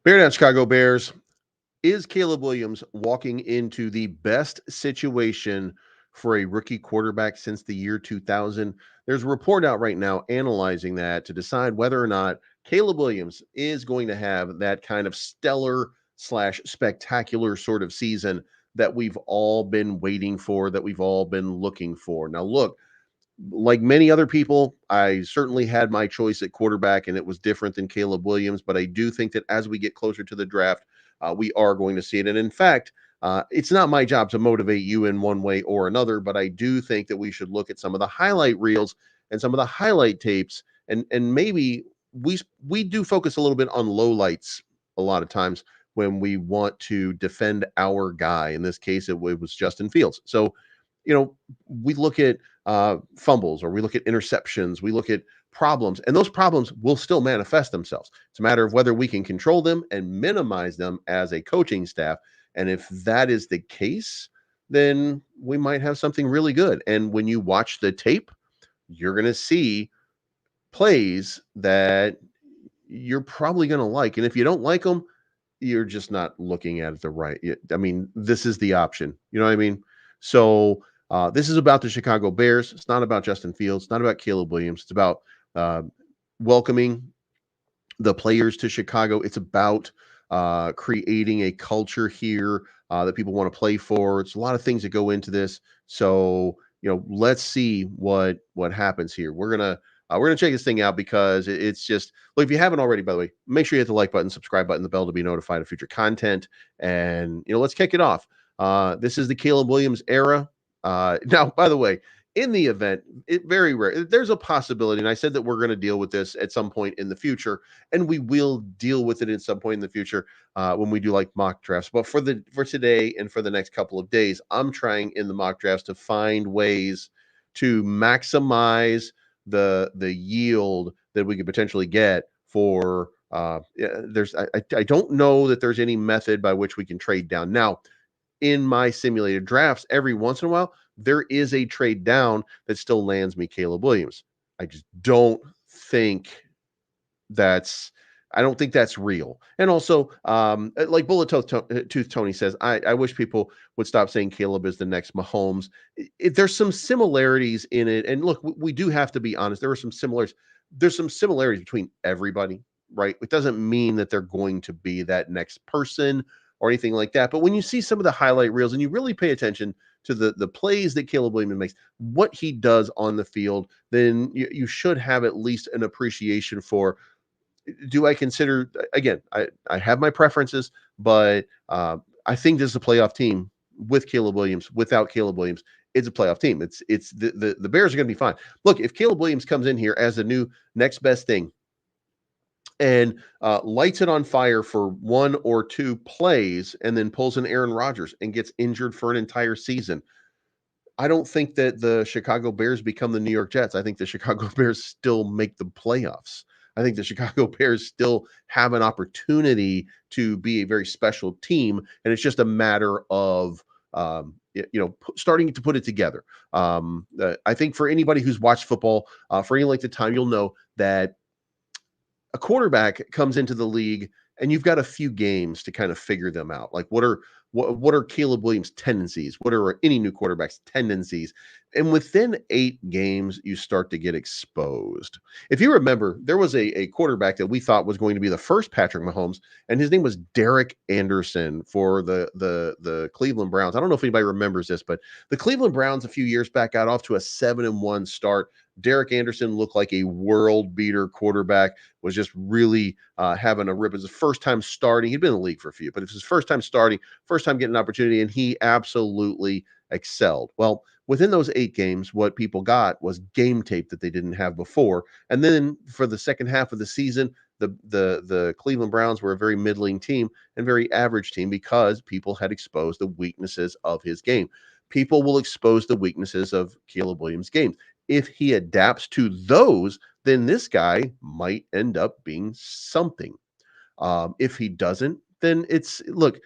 Bear down, Chicago Bears. Is Caleb Williams walking into the best situation for a rookie quarterback since the year 2000? There's a report out right now analyzing that to decide whether or not Caleb Williams is going to have that kind of stellar slash spectacular sort of season that we've all been waiting for, that we've all been looking for. Now, look, like many other people, I certainly had my choice at quarterback, and it was different than Caleb Williams. But I do think that as we get closer to the draft, we are going to see it. And in fact, it's not my job to motivate you in one way or another, but I do think that we should look at some of the highlight reels and some of the highlight tapes, and maybe we do focus a little bit on lowlights a lot of times when we want to defend our guy. In this case, it was Justin Fields. So, we look at fumbles, or we look at interceptions, we look at problems, and those problems will still manifest themselves. It's a matter of whether we can control them and minimize them as a coaching staff. And if that is the case, then we might have something really good. And when you watch the tape, you're going to see plays that you're probably going to like. And if you don't like them, you're just not looking at it the right. I mean, this is the option. You know what I mean? So this is about the Chicago Bears. It's not about Justin Fields. It's not about Caleb Williams. It's about uh, welcoming the players to Chicago. It's about creating a culture here that people want to play for. It's a lot of things that go into this. So let's see what happens here. We're gonna check this thing out because it's just look. If you haven't already, by the way, make sure you hit the like button, subscribe button, the bell to be notified of future content, and let's kick it off. This is the Caleb Williams era. Now, by the way, in the event, it very rare. There's a possibility, and I said that we're going to deal with this at some point in the future, and we will deal with it at some point in the future when we do like mock drafts. But for today and for the next couple of days, I'm trying in the mock drafts to find ways to maximize the yield that we could potentially get for. I don't know that there's any method by which we can trade down now in my simulated drafts. Every once in a while, there is a trade down that still lands me Caleb Williams. I just don't think that's I don't think that's real. And also, like Tooth Tony says, I wish people would stop saying Caleb is the next Mahomes. There's some similarities in it, and look, we do have to be honest. There are some similarities. There's some similarities between everybody, right? It doesn't mean that they're going to be that next person or anything like that. But when you see some of the highlight reels and you really pay attention to the plays that Caleb Williams makes, what he does on the field, then you should have at least an appreciation for. Do I consider, again, I have my preferences, but I think this is a playoff team with Caleb Williams. Without Caleb Williams, it's a playoff team. It's the Bears are going to be fine. Look, if Caleb Williams comes in here as the new next best thing and lights it on fire for one or two plays and then pulls an Aaron Rodgers and gets injured for an entire season, I don't think that the Chicago Bears become the New York Jets. I think the Chicago Bears still make the playoffs. I think the Chicago Bears still have an opportunity to be a very special team, and it's just a matter of starting to put it together. I think for anybody who's watched football for any length of time, you'll know that a quarterback comes into the league and you've got a few games to kind of figure them out. Like what are Caleb Williams' tendencies? What are any new quarterback's tendencies? And within 8 games, you start to get exposed. If you remember, there was a quarterback that we thought was going to be the first Patrick Mahomes, and his name was Derek Anderson for the Cleveland Browns. I don't know if anybody remembers this, but the Cleveland Browns a few years back got off to a 7-1 start. Derek Anderson looked like a world beater quarterback, was just really having a rip. It was his first time starting. He'd been in the league for a few, but it was his first time starting, first time getting an opportunity, and he absolutely excelled. Well, within those 8 games, what people got was game tape that they didn't have before. And then for the second half of the season, the Cleveland Browns were a very middling team and very average team because people had exposed the weaknesses of his game. People will expose the weaknesses of Caleb Williams' game. If he adapts to those, then this guy might end up being something. If he doesn't, then look,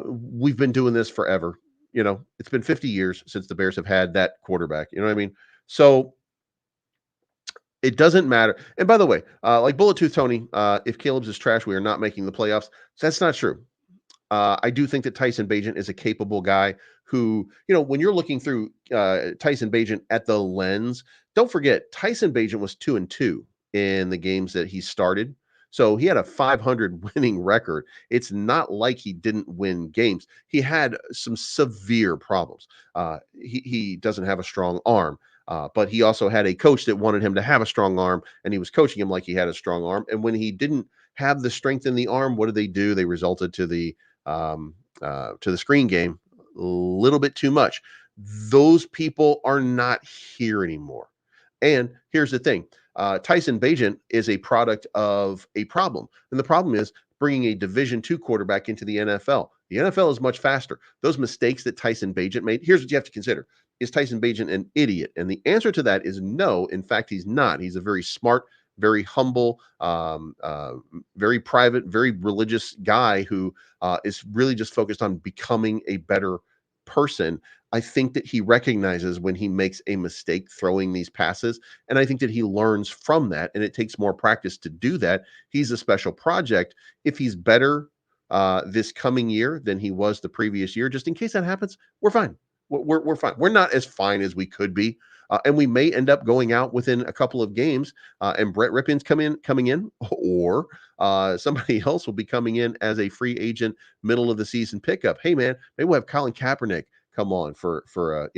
we've been doing this forever. It's been 50 years since the Bears have had that quarterback. You know what I mean? So It doesn't matter. And by the way, like Bullet Tooth Tony, if Caleb's is trash, we are not making the playoffs. That's not true. I do think that Tyson Bagent is a capable guy who, when you're looking through Tyson Bagent at the lens, don't forget Tyson Bagent was 2-2 in the games that he started. So he had a 500 winning record. It's not like he didn't win games. He had some severe problems. He doesn't have a strong arm. But he also had a coach that wanted him to have a strong arm, and he was coaching him like he had a strong arm. And when he didn't have the strength in the arm, what did they do? They resulted to the screen game a little bit too much. Those people are not here anymore. And here's the thing. Tyson Bagent is a product of a problem. And the problem is bringing a Division II quarterback into the NFL. The NFL is much faster. Those mistakes that Tyson Bagent made, here's what you have to consider. Is Tyson Bagent an idiot? And the answer to that is no. In fact, he's not. He's a very smart, very humble, very private, very religious guy who is really just focused on becoming a better person. I think that he recognizes when he makes a mistake throwing these passes, and I think that he learns from that, and it takes more practice to do that. He's a special project. If he's better this coming year than he was the previous year, just in case that happens, we're fine. We're fine. We're not as fine as we could be. And we may end up going out within a couple of games, and Brett Rippion's coming in, or somebody else will be coming in as a free agent, middle of the season pickup. Hey man, maybe we'll have Colin Kaepernick come on for a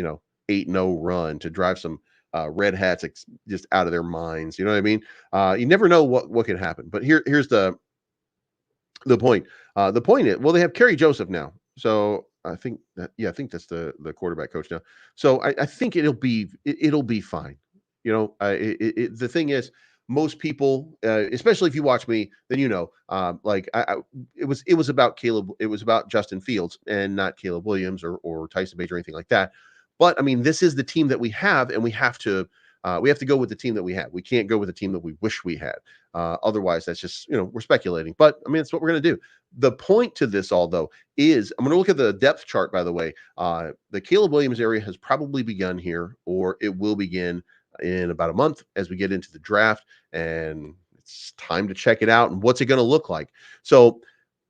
8-0 run to drive some red hats just out of their minds. You know what I mean? You never know what can happen. But here's the point. The point is, well, they have Kerry Joseph now, so I think that's the quarterback coach now. So I think it'll be fine. The thing is, most people, especially if you watch me, then like it was about Caleb, it was about Justin Fields and not Caleb Williams or Tyson Bagent or anything like that. But I mean, this is the team that we have, and we have to go with the team that we have. We can't go with the team that we wish we had. Otherwise, that's just, we're speculating. But I mean, it's what we're going to do. The point to this all, though, is I'm going to look at the depth chart, by the way. The Caleb Williams area has probably begun here, or it will begin in about a month as we get into the draft. And it's time to check it out. And what's it going to look like? So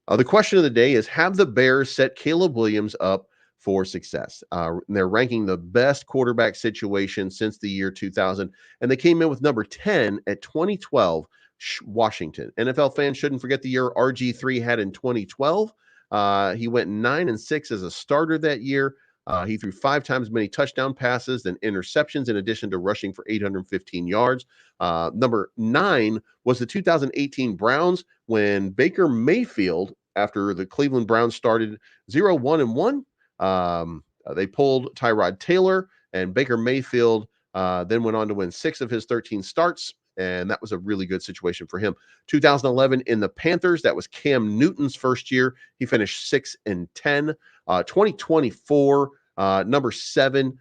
the question of the day is, have the Bears set Caleb Williams up for success? They're ranking the best quarterback situation since the year 2000, and they came in with number 10 at 2012, Washington. NFL fans shouldn't forget the year RG3 had in 2012. He went 9-6 as a starter that year. He threw 5 times as many touchdown passes than interceptions, in addition to rushing for 815 yards. Number 9 was the 2018 Browns, when Baker Mayfield, after the Cleveland Browns started 0-1-1, they pulled Tyrod Taylor, and Baker Mayfield then went on to win 6 of his 13 starts, and that was a really good situation for him. 2011 in the Panthers, that was Cam Newton's first year. He finished 6-10. 2024, number 7,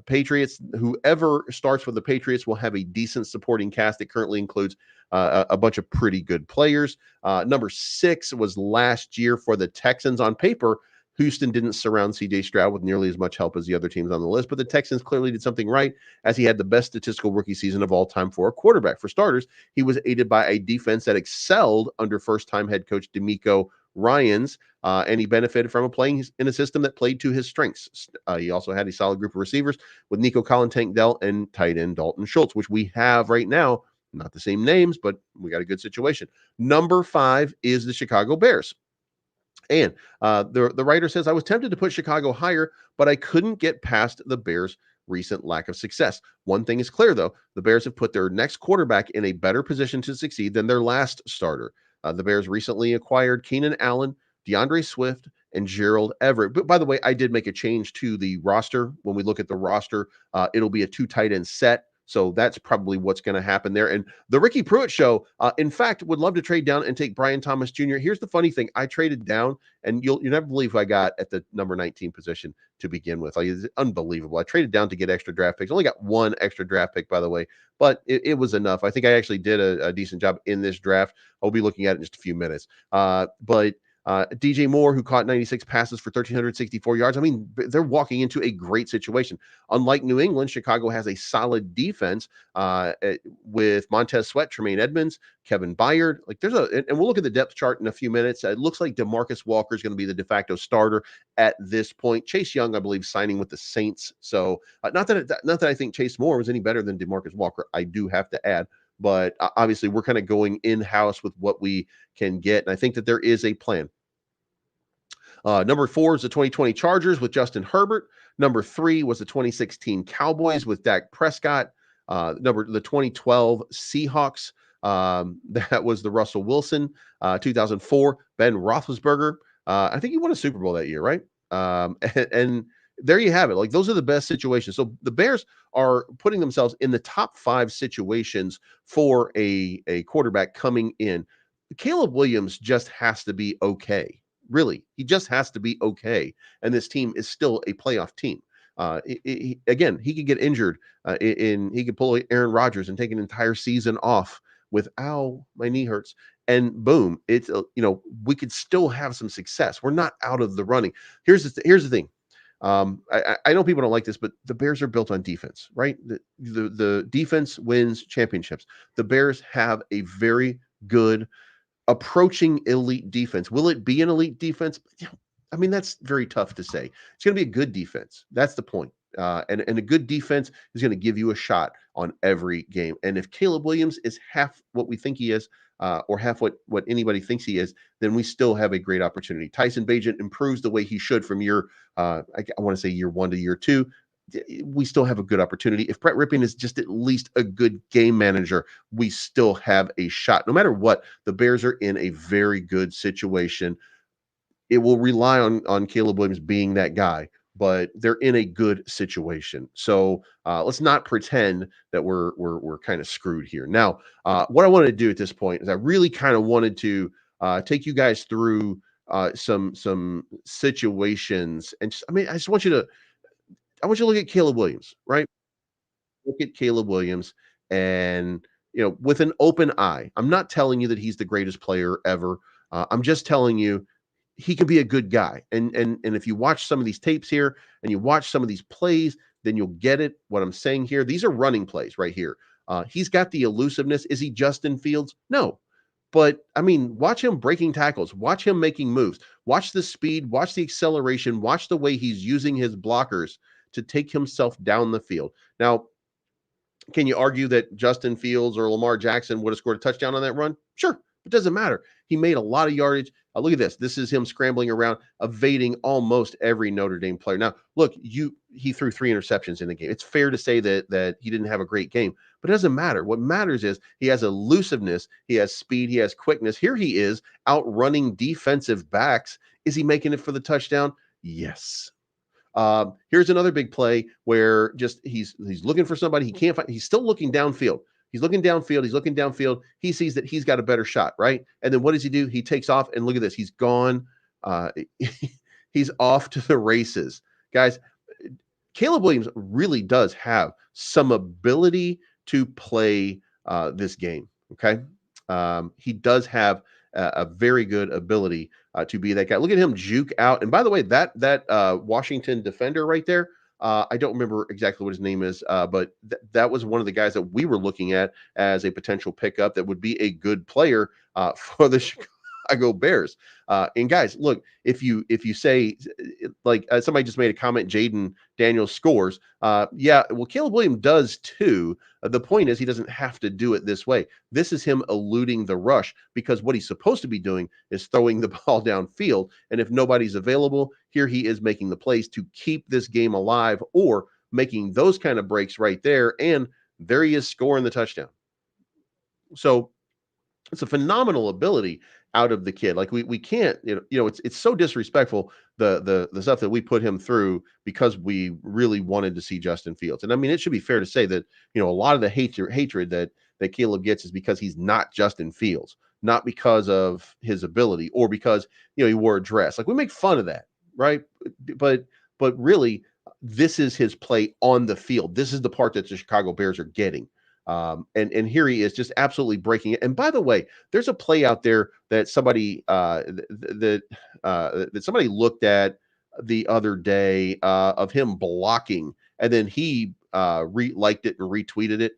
Patriots. Whoever starts with the Patriots will have a decent supporting cast. It currently includes a bunch of pretty good players. Number 6 was last year for the Texans. On paper, Houston didn't surround C.J. Stroud with nearly as much help as the other teams on the list, but the Texans clearly did something right, as he had the best statistical rookie season of all time for a quarterback. For starters, he was aided by a defense that excelled under first-time head coach DeMeco Ryans, and he benefited from playing in a system that played to his strengths. He also had a solid group of receivers with Nico Collins, Tank Dell, and tight end Dalton Schultz, which we have right now. Not the same names, but we got a good situation. Number 5 is the Chicago Bears. And the writer says, I was tempted to put Chicago higher, but I couldn't get past the Bears' recent lack of success. One thing is clear, though. The Bears have put their next quarterback in a better position to succeed than their last starter. The Bears recently acquired Keenan Allen, DeAndre Swift, and Gerald Everett. But by the way, I did make a change to the roster. When we look at the roster, it'll be a 2 tight end set. So that's probably what's going to happen there. And the Ricky Pruitt show, in fact, would love to trade down and take Brian Thomas Jr. Here's the funny thing. I traded down, and you'll never believe who I got at the number 19 position to begin with. Like, it's unbelievable. I traded down to get extra draft picks. Only got 1 extra draft pick, by the way, but it was enough. I think I actually did a decent job in this draft. I'll be looking at it in just a few minutes. But DJ Moore, who caught 96 passes for 1,364 yards. I mean, they're walking into a great situation. Unlike New England, Chicago has a solid defense with Montez Sweat, Tremaine Edmonds, Kevin Byard. Like and we'll look at the depth chart in a few minutes. It looks like DeMarcus Walker is going to be the de facto starter at this point. Chase Young, I believe, signing with the Saints. So not that I think Chase Moore was any better than DeMarcus Walker. I do have to add. But obviously, we're kind of going in-house with what we can get. And I think that there is a plan. Number 4 is the 2020 Chargers with Justin Herbert. Number 3 was the 2016 Cowboys with Dak Prescott. The 2012 Seahawks, that was the Russell Wilson. 2004, Ben Roethlisberger. I think he won a Super Bowl that year, right? And there you have it. Like, those are the best situations. So the Bears are putting themselves in the top 5 situations for a quarterback coming in. Caleb Williams just has to be okay. Really, he just has to be okay. And this team is still a playoff team. Again, he could get injured. He could pull Aaron Rodgers and take an entire season off with "ow, my knee hurts," and boom, it's we could still have some success. We're not out of the running. Here's the thing. I know people don't like this, but the Bears are built on defense, right? The defense wins championships. The Bears have a very good approaching elite defense. Will it be an elite defense? I mean, that's very tough to say. It's going to be a good defense. That's the point. And a good defense is going to give you a shot on every game. And if Caleb Williams is half what we think he is, or half what anybody thinks he is, then we still have a great opportunity. Tyson Bagent improves the way he should from I want to say year 1 to year 2. We still have a good opportunity. If Brett Rypien is just at least a good game manager, we still have a shot. No matter what, the Bears are in a very good situation. It will rely on Caleb Williams being that guy, but they're in a good situation. So let's not pretend that we're kind of screwed here. Now, what I wanted to do at this point is I really kind of wanted to take you guys through some situations, and I just want you to look at Caleb Williams, right? Look at Caleb Williams and, with an open eye. I'm not telling you that he's the greatest player ever. I'm just telling you he can be a good guy. And if you watch some of these tapes here and you watch some of these plays, then you'll get it. What I'm saying here, these are running plays right here. He's got the elusiveness. Is he Justin Fields? No. But I mean, watch him breaking tackles, watch him making moves, watch the speed, watch the acceleration, watch the way he's using his blockers to take himself down the field. Now, can you argue that Justin Fields or Lamar Jackson would have scored a touchdown on that run? Sure. It doesn't matter. He made a lot of yardage. Look at this. This is him scrambling around, evading almost every Notre Dame player. Now, look, he threw 3 interceptions in the game. It's fair to say that he didn't have a great game, but it doesn't matter. What matters is he has elusiveness, he has speed, he has quickness. Here he is outrunning defensive backs. Is he making it for the touchdown? Yes. Here's another big play where just he's looking for somebody he can't find. He's still looking downfield. He's looking downfield. He sees that he's got a better shot, right? And then what does he do? He takes off, and look at this. He's gone. He's off to the races. Guys, Caleb Williams really does have some ability to play this game, okay? He does have a very good ability to be that guy. Look at him juke out. And by the way, that Washington defender right there, I don't remember exactly what his name is, but that was one of the guys that we were looking at as a potential pickup that would be a good player for the Chicago Bears. And guys, look, if you say, like somebody just made a comment, Jaden Daniels scores. Yeah, well, Caleb Williams does too. The point is he doesn't have to do it this way. This is him eluding the rush, because what he's supposed to be doing is throwing the ball downfield. And if nobody's available, here he is making the plays to keep this game alive, or making those kind of breaks right there. And there he is scoring the touchdown. So it's a phenomenal ability out of the kid. Like we can't, it's so disrespectful, the stuff that we put him through, because we really wanted to see Justin Fields. And I mean, it should be fair to say that, a lot of the hatred that Caleb gets is because he's not Justin Fields, not because of his ability, or because, he wore a dress. Like, we make fun of that, right? But really, this is his play on the field. This is the part that the Chicago Bears are getting. And here he is just absolutely breaking it. And by the way, there's a play out there that somebody looked at the other day of him blocking, and then he liked it and retweeted it.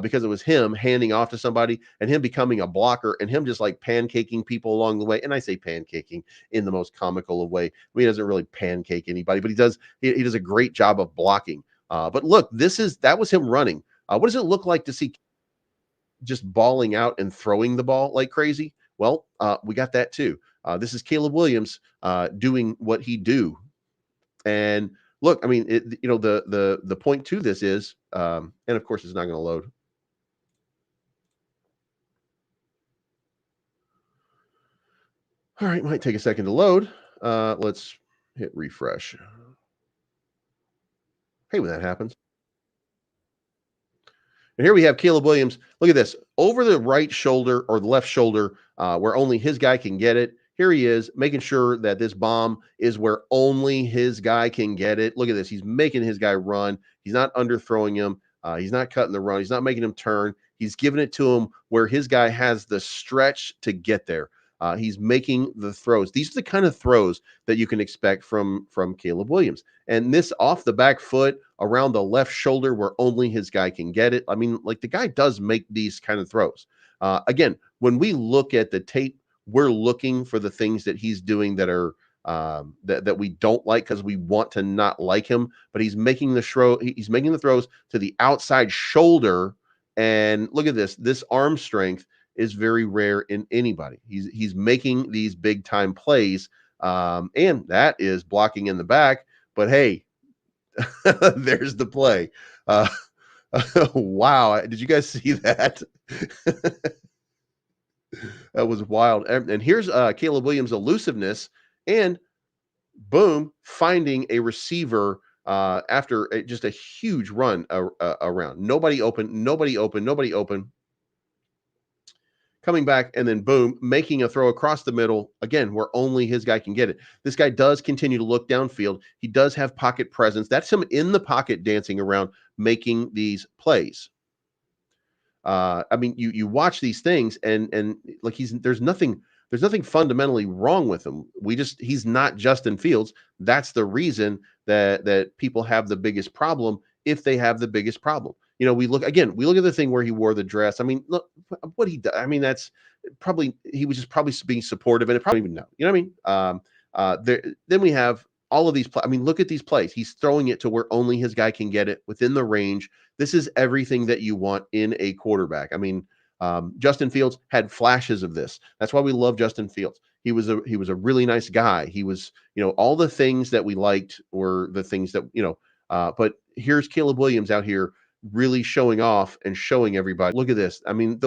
Because it was him handing off to somebody and him becoming a blocker and him just like pancaking people along the way. And I say pancaking in the most comical of way. I mean, he doesn't really pancake anybody, but he does a great job of blocking. But look, that was him running. What does it look like to see just balling out and throwing the ball like crazy? Well, we got that too. This is Caleb Williams doing what he do. And look, I mean, the point to this is, and of course, it's not going to load. All right, might take a second to load. Let's hit refresh. Hey, when that happens. And here we have Caleb Williams. Look at this over the right shoulder or the left shoulder, where only his guy can get it. Here he is making sure that this bomb is where only his guy can get it. Look at this. He's making his guy run. He's not underthrowing him. He's not cutting the run. He's not making him turn. He's giving it to him where his guy has the stretch to get there. He's making the throws. These are the kind of throws that you can expect from Caleb Williams. And this off the back foot around the left shoulder where only his guy can get it. I mean, like the guy does make these kind of throws. Again, when we look at the tape, we're looking for the things that he's doing that are that we don't like because we want to not like him. But he's making he's making the throws to the outside shoulder. And look at this. This arm strength is very rare in anybody. He's making these big time plays. And that is blocking in the back. But hey, there's the play. Uh, wow. Did you guys see that? That was wild. And here's Caleb Williams' elusiveness and boom, finding a receiver after just a huge run around. Nobody open, nobody open, nobody open. Coming back and then boom, making a throw across the middle again, where only his guy can get it. This guy does continue to look downfield. He does have pocket presence. That's him in the pocket dancing around, making these plays. I mean, you watch these things and like there's nothing fundamentally wrong with him. He's not Justin Fields. That's the reason that people have the biggest problem if they have the biggest problem. We look at the thing where he wore the dress. I mean, look what he did. I mean, that's probably he was just probably being supportive and it probably even know. You know what I mean? Then we have all of these I mean, look at these plays. He's throwing it to where only his guy can get it within the range. This is everything that you want in a quarterback. I mean, Justin Fields had flashes of this. That's why we love Justin Fields. He was a really nice guy. He was, all the things that we liked were the things that, but here's Caleb Williams out here really showing off and showing everybody. Look at this. I mean,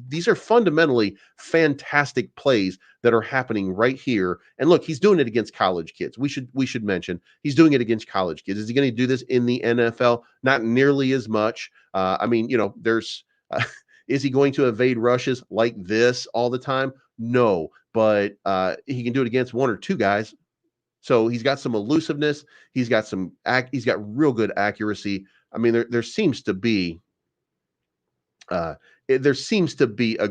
these are fundamentally fantastic plays that are happening right here. And look, he's doing it against college kids. We should mention he's doing it against college kids. Is he going to do this in the NFL? Not nearly as much. I mean, there's is he going to evade rushes like this all the time? No, but he can do it against one or two guys. So he's got some elusiveness. He's got real good accuracy. I mean, there seems to be a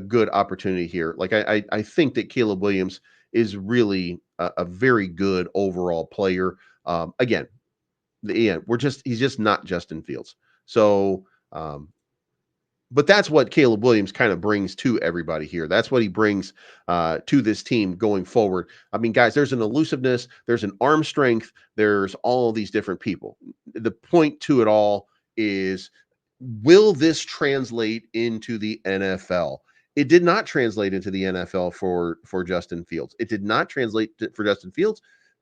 good opportunity here. Like I think that Caleb Williams is really a very good overall player. Again, he's just not Justin Fields. So, but that's what Caleb Williams kind of brings to everybody here. That's what he brings to this team going forward. I mean, guys, there's an elusiveness, there's an arm strength, there's all these different people. The point to it all is, will this translate into the NFL? It did not translate into the NFL for Justin Fields. It did not translate for Justin Fields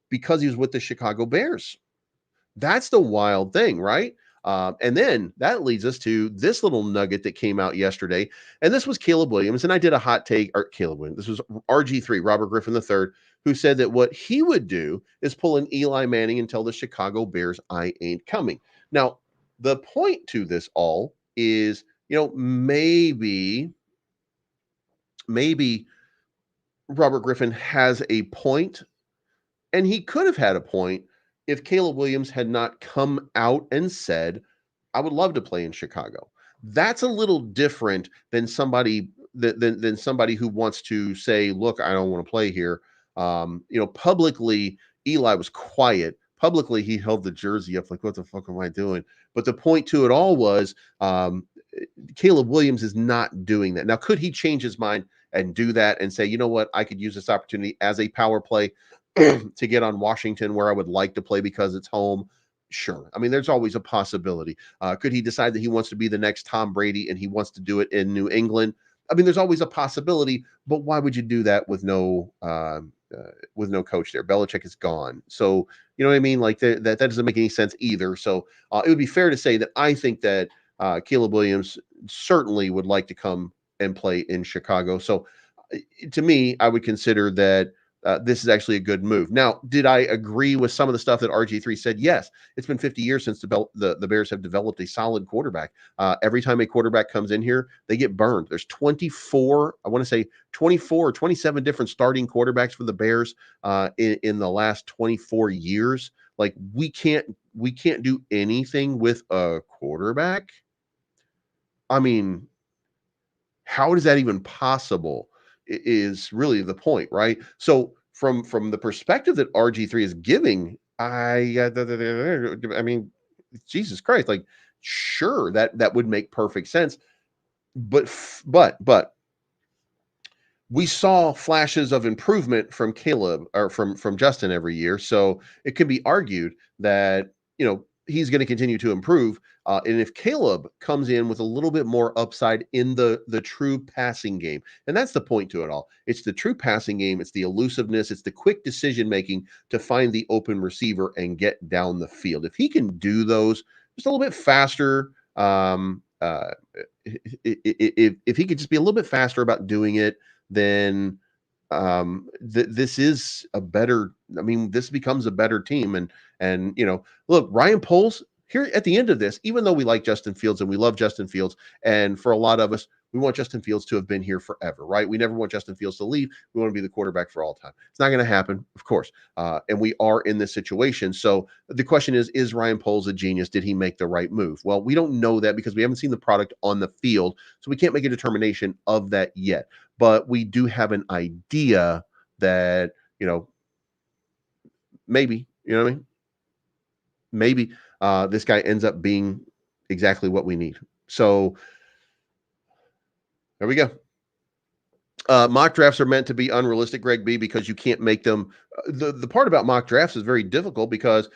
because he was with the Chicago Bears. That's the wild thing, right? And then that leads us to this little nugget that came out yesterday. And this was Caleb Williams. And I did a hot take, or Caleb Williams. This was RG3, Robert Griffin III, who said that what he would do is pull an Eli Manning and tell the Chicago Bears, I ain't coming. Now, the point to this all is, maybe Robert Griffin has a point, and he could have had a point if Caleb Williams had not come out and said, I would love to play in Chicago. That's a little different than somebody who wants to say, "Look, I don't want to play here." Publicly, Eli was quiet. Publicly, he held the jersey up like, "What the fuck am I doing?" But the point to it all was, Caleb Williams is not doing that. Now, could he change his mind and do that and say, "You know what? I could use this opportunity as a power play to get on Washington where I would like to play because it's home." Sure. I mean, there's always a possibility. Could he decide that he wants to be the next Tom Brady and he wants to do it in New England? I mean, there's always a possibility, but why would you do that with no coach there? Belichick is gone, so you know what I mean. Like that doesn't make any sense either. So it would be fair to say that I think that Caleb Williams certainly would like to come and play in Chicago. So to me, I would consider that this is actually a good move. Now, did I agree with some of the stuff that RG3 said? Yes. It's been 50 years since the Bears have developed a solid quarterback. Every time a quarterback comes in here, they get burned. There's 24, I want to say 24 or 27 different starting quarterbacks for the Bears in the last 24 years. Like we can't do anything with a quarterback. I mean, how is that even possible? Is really the point, right? So from the perspective that RG3 is giving, I mean, Jesus Christ, like sure that would make perfect sense, but we saw flashes of improvement from Caleb or from Justin every year. So it can be argued that he's going to continue to improve. And if Caleb comes in with a little bit more upside in the true passing game, and that's the point to it all. It's the true passing game. It's the elusiveness. It's the quick decision making to find the open receiver and get down the field. If he can do those just a little bit faster, if he could just be a little bit faster about doing it, then this is a better. I mean, this becomes a better team. And look, Ryan Poles here at the end of this, even though we like Justin Fields and we love Justin Fields, and for a lot of us, we want Justin Fields to have been here forever, right? We never want Justin Fields to leave. We want to be the quarterback for all time. It's not going to happen, of course. And we are in this situation. So the question is Ryan Poles a genius? Did he make the right move? Well, we don't know that because we haven't seen the product on the field. So we can't make a determination of that yet. But we do have an idea that, maybe, you know what I mean? Maybe this guy ends up being exactly what we need. So there we go. Mock drafts are meant to be unrealistic, Greg B, because you can't make them. The part about mock drafts is very difficult because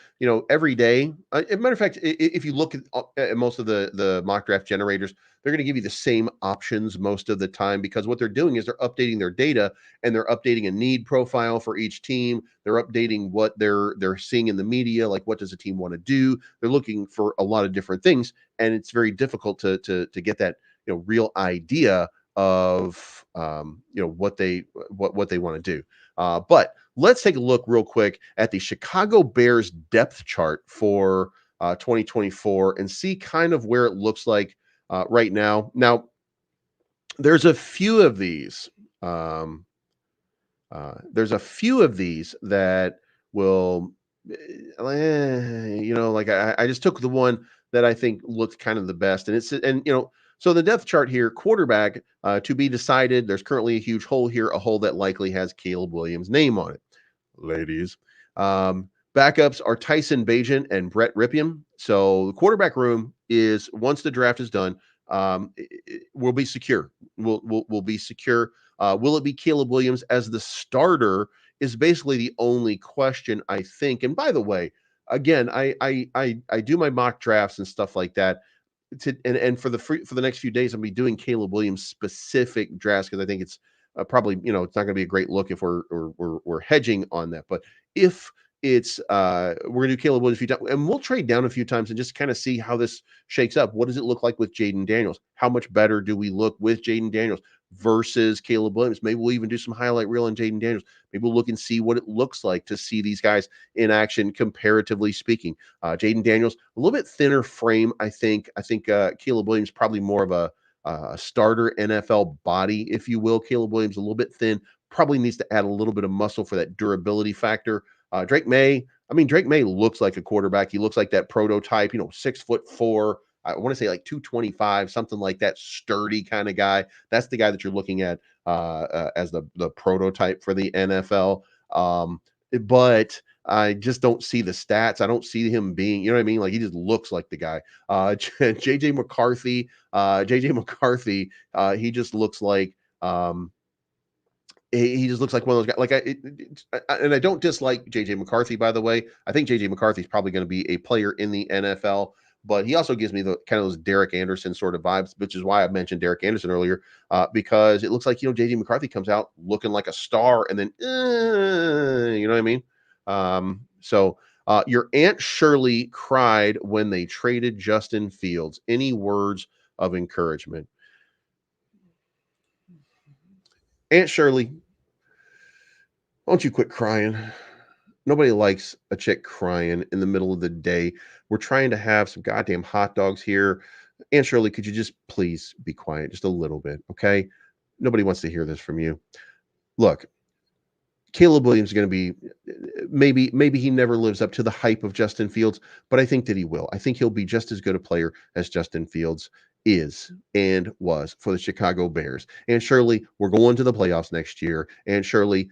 every day. As a matter of fact, if you look at most of the mock draft generators, they're going to give you the same options most of the time because what they're doing is they're updating their data and they're updating a need profile for each team. They're updating what they're seeing in the media, like what does a team want to do. They're looking for a lot of different things, and it's very difficult to get that real idea of what they want to do. But let's take a look real quick at the Chicago Bears depth chart for 2024 and see kind of where it looks like right now. Now, there's a few of these. That will, like I just took the one that I think looked kind of the best, so the depth chart here, quarterback to be decided. There's currently a huge hole here, a hole that likely has Caleb Williams' name on it. Ladies, backups are Tyson Bagent and Brett Ripien. So the quarterback room is once the draft is done, will be secure. Will be secure. Will it be Caleb Williams as the starter? Is basically the only question, I think. And by the way, again, I do my mock drafts and stuff like that. And for the next few days, I'll be doing Caleb Williams specific drafts because I think it's probably it's not going to be a great look if we're hedging on that. But if it's we're gonna do Caleb Williams a few times, and we'll trade down a few times and just kind of see how this shakes up. What does it look like with Jaden Daniels? How much better do we look with Jaden Daniels versus Caleb Williams? Maybe we'll even do some highlight reel on Jaden Daniels. Maybe we'll look and see what it looks like to see these guys in action, comparatively speaking. Jaden Daniels, a little bit thinner frame, I think. Caleb Williams probably more of a starter NFL body, if you will. Caleb Williams a little bit thin, probably needs to add a little bit of muscle for that durability factor. Drake May looks like a quarterback. He looks like that prototype, 6'4", I want to say like 225, something like that, sturdy kind of guy. That's the guy that you're looking at as the prototype for the NFL. But I just don't see the stats. I don't see him being, you know what I mean? Like he just looks like the guy. JJ McCarthy, he just looks like he just looks like one of those guys. Like and I don't dislike JJ McCarthy, by the way. I think JJ McCarthy is probably going to be a player in the NFL, but he also gives me the kind of those Derek Anderson sort of vibes, which is why I mentioned Derek Anderson earlier, because it looks like JJ McCarthy comes out looking like a star, and then you know what I mean. Your Aunt Shirley cried when they traded Justin Fields. Any words of encouragement? Aunt Shirley, why don't you quit crying? Nobody likes a chick crying in the middle of the day. We're trying to have some goddamn hot dogs here. Aunt Shirley, could you just please be quiet just a little bit, okay? Nobody wants to hear this from you. Look, Caleb Williams is going to be maybe he never lives up to the hype of Justin Fields, but I think that he will. I think he'll be just as good a player as Justin Fields is and was for the Chicago Bears. And surely we're going to the playoffs next year. And surely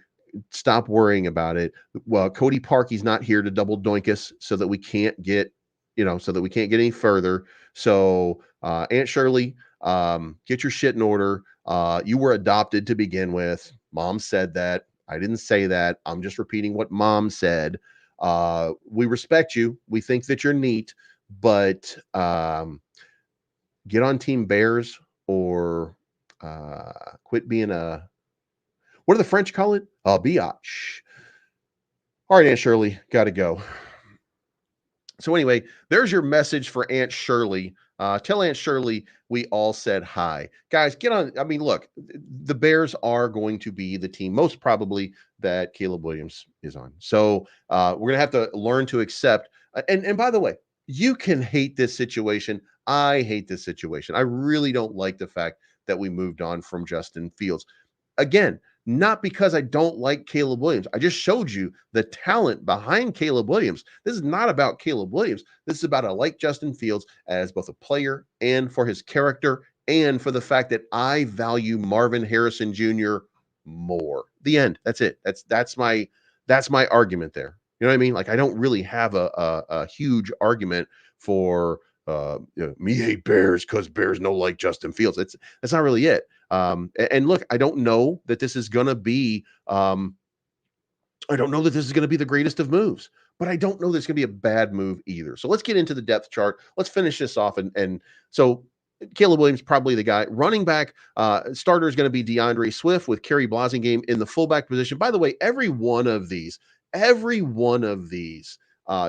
stop worrying about it. Well, Cody Parkey's not here to double doink us so that we can't get, so that we can't get any further. So Aunt Shirley, get your shit in order. You were adopted to begin with. Mom said that. I didn't say that. I'm just repeating what mom said. We respect you. We think that you're neat, but get on Team Bears or quit being what do the French call it? A biatch. All right, Aunt Shirley, got to go. So anyway, there's your message for Aunt Shirley. Tell Aunt Shirley we all said hi. Guys, get on. I mean, look, the Bears are going to be the team most probably that Caleb Williams is on. So we're going to have to learn to accept. And by the way, you can hate this situation. I hate this situation. I really don't like the fact that we moved on from Justin Fields. Again, not because I don't like Caleb Williams. I just showed you the talent behind Caleb Williams. This is not about Caleb Williams. This is about I like Justin Fields as both a player and for his character and for the fact that I value Marvin Harrison Jr. more. The end. That's it. That's my argument there. You know what I mean? Like I don't really have a huge argument for me hate Bears because Bears don't like Justin Fields. That's not really it. And look, I don't know that this is going to be. I don't know that this is going to be the greatest of moves, but I don't know that it's going to be a bad move either. So let's get into the depth chart. Let's finish this off. And so Caleb Williams probably the guy. Running back starter is going to be DeAndre Swift with Kerry Blasingame in the fullback position. By the way, every one of these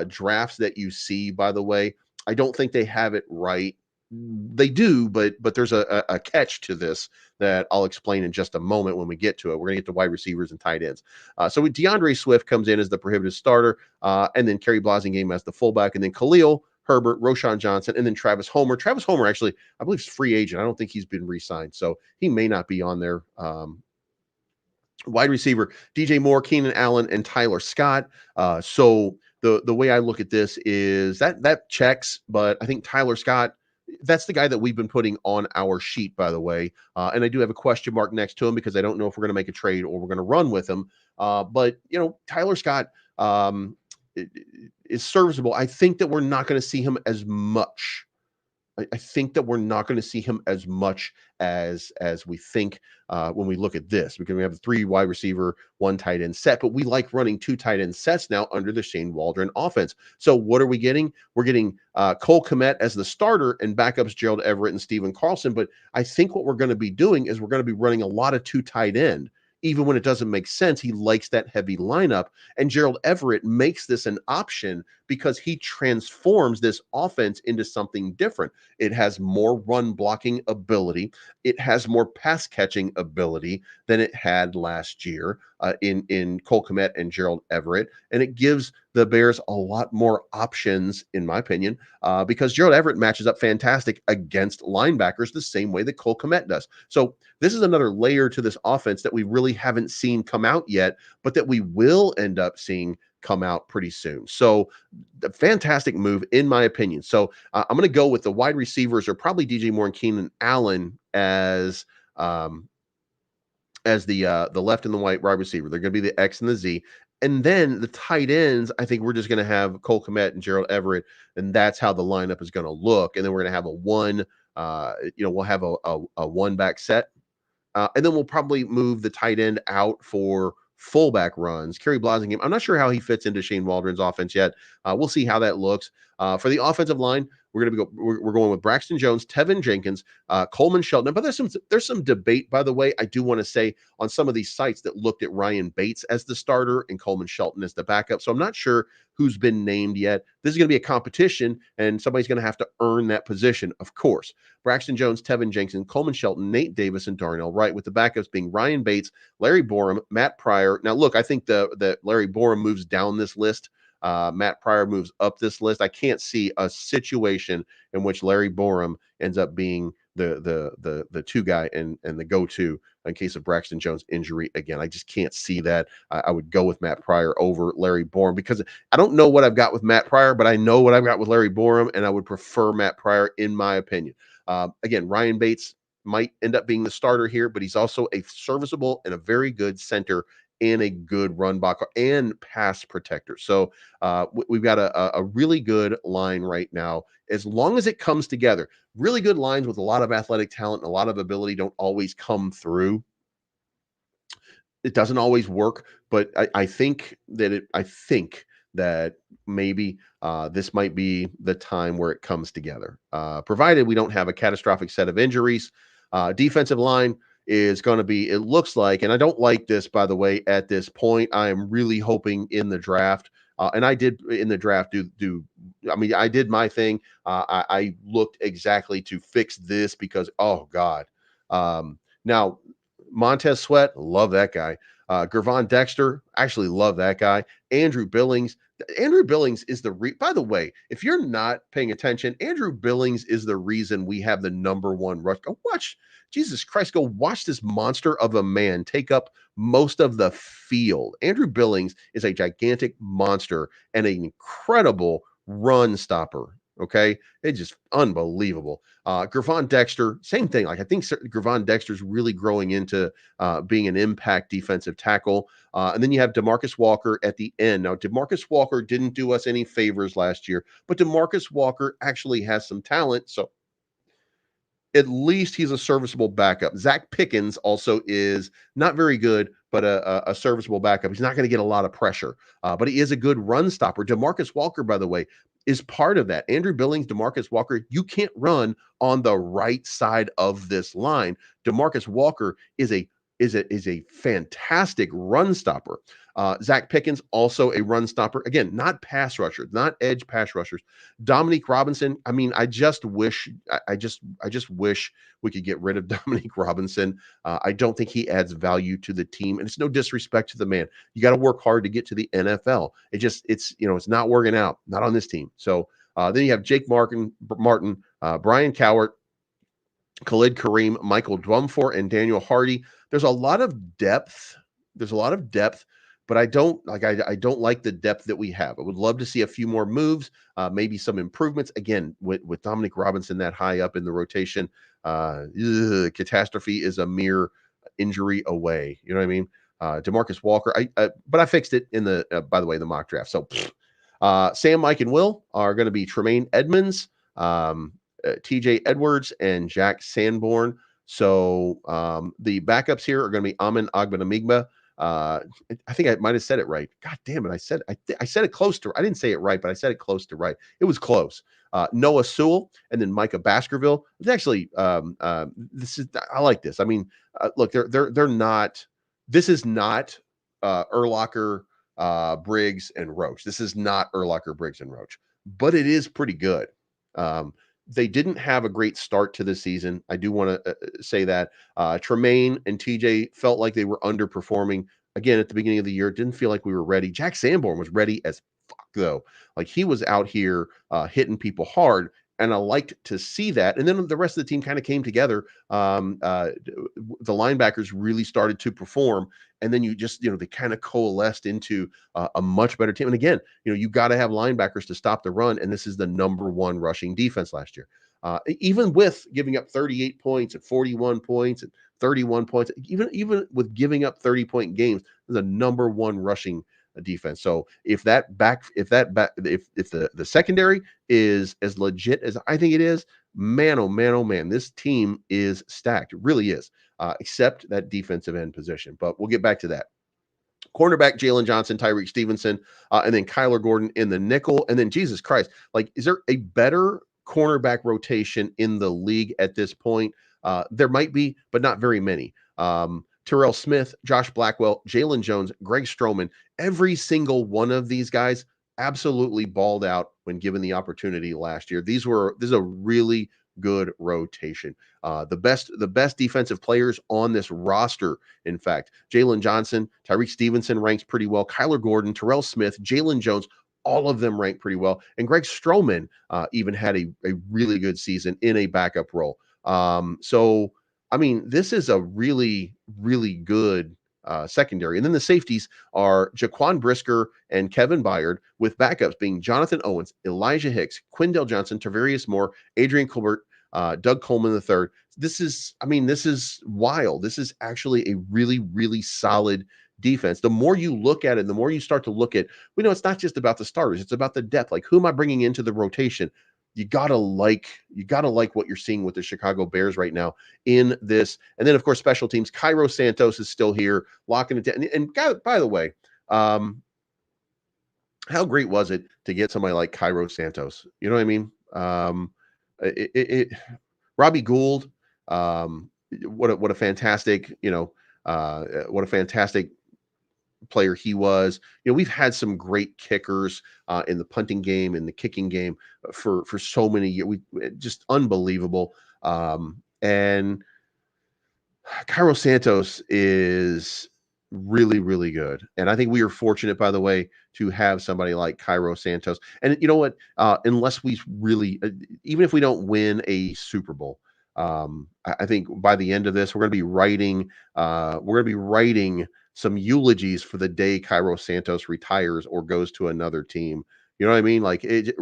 drafts that you see, by the way, I don't think they have it right. They do, but there's a catch to this that I'll explain in just a moment when we get to it. We're going to get to wide receivers and tight ends. So DeAndre Swift comes in as the prohibited starter, and then Kerry Blasingame as the fullback, and then Khalil Herbert, Roshan Johnson, and then Travis Homer. Travis Homer, actually, I believe, is free agent. I don't think he's been re-signed, so he may not be on there. Wide receiver, DJ Moore, Keenan Allen, and Tyler Scott. So the way I look at this is that checks, but I think Tyler Scott, that's the guy that we've been putting on our sheet, by the way. And I do have a question mark next to him because I don't know if we're going to make a trade or we're going to run with him. But, Tyler Scott is serviceable. I think that we're not going to see him as much. I think that we're not going to see him as much as we think when we look at this, because we have a 3 wide receiver, 1 tight end set, but we like running 2 tight end sets now under the Shane Waldron offense. So what are we getting? We're getting Cole Kmet as the starter and backups Gerald Everett and Steven Carlson. But I think what we're going to be doing is we're going to be running a lot of 2 tight end. Even when it doesn't make sense, he likes that heavy lineup. And Gerald Everett makes this an option because he transforms this offense into something different. It has more run blocking ability. It has more pass catching ability than it had last year in Cole Kmet and Gerald Everett. And it gives the Bears a lot more options, in my opinion, because Gerald Everett matches up fantastic against linebackers the same way that Cole Kmet does. So this is another layer to this offense that we really haven't seen come out yet, but that we will end up seeing come out pretty soon. So, a fantastic move, in my opinion. So, I'm going to go with the wide receivers are probably DJ Moore and Keenan Allen um, as the left and the right wide receiver. They're going to be the X and the Z. And then the tight ends, I think we're just going to have Cole Kmet and Gerald Everett, and that's how the lineup is going to look. And then we're going to have we'll have a one back set, and then we'll probably move the tight end out for fullback runs. Kerry Blasingame, I'm not sure how he fits into Shane Waldron's offense yet. We'll see how that looks. For the offensive line, we're going with Braxton Jones, Tevin Jenkins, Coleman Shelton. But there's some debate, by the way. I do want to say on some of these sites that looked at Ryan Bates as the starter and Coleman Shelton as the backup. So I'm not sure who's been named yet. This is going to be a competition, and somebody's going to have to earn that position, of course. Braxton Jones, Tevin Jenkins, Coleman Shelton, Nate Davis, and Darnell Wright, with the backups being Ryan Bates, Larry Borum, Matt Pryor. Now, look, I think that Larry Borum moves down this list. Matt Pryor moves up this list. I can't see a situation in which Larry Borum ends up being the two guy and the go-to in case of Braxton Jones injury again. I just can't see that. I would go with Matt Pryor over Larry Borum because I don't know what I've got with Matt Pryor, but I know what I've got with Larry Borum, and I would prefer Matt Pryor in my opinion. Again, Ryan Bates might end up being the starter here, but he's also a serviceable and a very good center and a good run blocker and pass protector. So we've got a really good line right now. As long as it comes together, really good lines with a lot of athletic talent and a lot of ability don't always come through. It doesn't always work, but I think that maybe this might be the time where it comes together, provided we don't have a catastrophic set of injuries. Defensive line is going to be, it looks like, and I don't like this, by the way, at this point. I am really hoping in the draft, and I did in the draft I did my thing. I looked exactly to fix this because, oh God. Now, Montez Sweat, love that guy. Gervon Dexter, actually love that guy. Andrew Billings. Andrew Billings is by the way, if you're not paying attention, Andrew Billings is the reason we have the number one rush. Go watch, Jesus Christ, go watch this monster of a man take up most of the field. Andrew Billings is a gigantic monster and an incredible run stopper. Okay. It's just unbelievable. Gervon Dexter, same thing. Like, I think Gervon Dexter's really growing into being an impact defensive tackle. And then you have DeMarcus Walker at the end. Now, DeMarcus Walker didn't do us any favors last year, but DeMarcus Walker actually has some talent. So at least he's a serviceable backup. Zach Pickens also is not very good, but a serviceable backup. He's not going to get a lot of pressure, but he is a good run stopper. DeMarcus Walker, by the way, is part of that. Andrew Billings, DeMarcus Walker, you can't run on the right side of this line. DeMarcus Walker is a fantastic run stopper. Zach Pickens, also a run stopper. Again, not pass rushers, not edge pass rushers. Dominique Robinson. I mean, I just wish we could get rid of Dominique Robinson. I don't think he adds value to the team, and it's no disrespect to the man. You got to work hard to get to the NFL. It's not working out, not on this team. So then you have Jake Martin, Brian Cowart, Khalid Kareem, Michael Dwumfor, and Daniel Hardy. There's a lot of depth. But I don't like the depth that we have. I would love to see a few more moves, maybe some improvements. Again, with Dominic Robinson that high up in the rotation, catastrophe is a mere injury away. You know what I mean? DeMarcus Walker. But I fixed it in the by the way, the mock draft. So Sam, Mike, and Will are going to be Tremaine Edmonds, TJ Edwards, and Jack Sanborn. So the backups here are going to be Amin Agbanamigba. I think I might have said it right. God damn it. I said it close to, I didn't say it right, but I said it close to right. It was close. Noah Sewell, and then Micah Baskerville. It's actually, I like this. I mean, look, they're not, this is not Urlacher, Briggs, and Roach. This is not Urlacher, Briggs, and Roach, but it is pretty good. They didn't have a great start to the season. I do want to say that Tremaine and TJ felt like they were underperforming again at the beginning of the year. It didn't feel like we were ready. Jack Sanborn was ready as fuck, though. Like, he was out here hitting people hard. and I liked to see that. And then the rest of the team kind of came together. The linebackers really started to perform, and then you just, they kind of coalesced into a much better team. And again, you got to have linebackers to stop the run, and this is the number one rushing defense last year. Even with giving up 38 points and 41 points and 31 points, even with giving up 30-point games, the number one rushing defense. So if the secondary is as legit as I think it is, man, oh man, oh man, this team is stacked. It really is, except that defensive end position. But we'll get back to that. Cornerback Jalen Johnson, Tyreek Stevenson, and then Kyler Gordon in the nickel. And then Jesus Christ, like, is there a better cornerback rotation in the league at this point? There might be, but not very many. Terrell Smith, Josh Blackwell, Jalen Jones, Greg Stroman, every single one of these guys absolutely balled out when given the opportunity last year. This is a really good rotation. The best defensive players on this roster, in fact, Jalen Johnson, Tyreek Stevenson ranks pretty well. Kyler Gordon, Terrell Smith, Jalen Jones, all of them rank pretty well. And Greg Stroman even had a really good season in a backup role. So, I mean, this is a really, really good secondary. And then the safeties are Jaquan Brisker and Kevin Byard, with backups being Jonathan Owens, Elijah Hicks, Quindell Johnson, Tavarius Moore, Adrian Colbert, Doug Coleman III. This is wild. This is actually a really, really solid defense. The more you look at it, the more you start to look at, we know it's not just about the starters, it's about the depth. Like, who am I bringing into the rotation? You gotta like what you're seeing with the Chicago Bears right now in this. And then, of course, special teams. Cairo Santos is still here, locking it down. And by the way, how great was it to get somebody like Cairo Santos? You know what I mean? Robbie Gould, what a fantastic, what a fantastic player he was. We've had some great kickers in the punting game, in the kicking game for so many years. Just unbelievable. And Cairo Santos is really, really good. And I think we are fortunate, by the way, to have somebody like Cairo Santos. And you know what? Unless we really, even if we don't win a Super Bowl, I think by the end of this, we're going to be writing some eulogies for the day Cairo Santos retires or goes to another team. You know what I mean? Like, it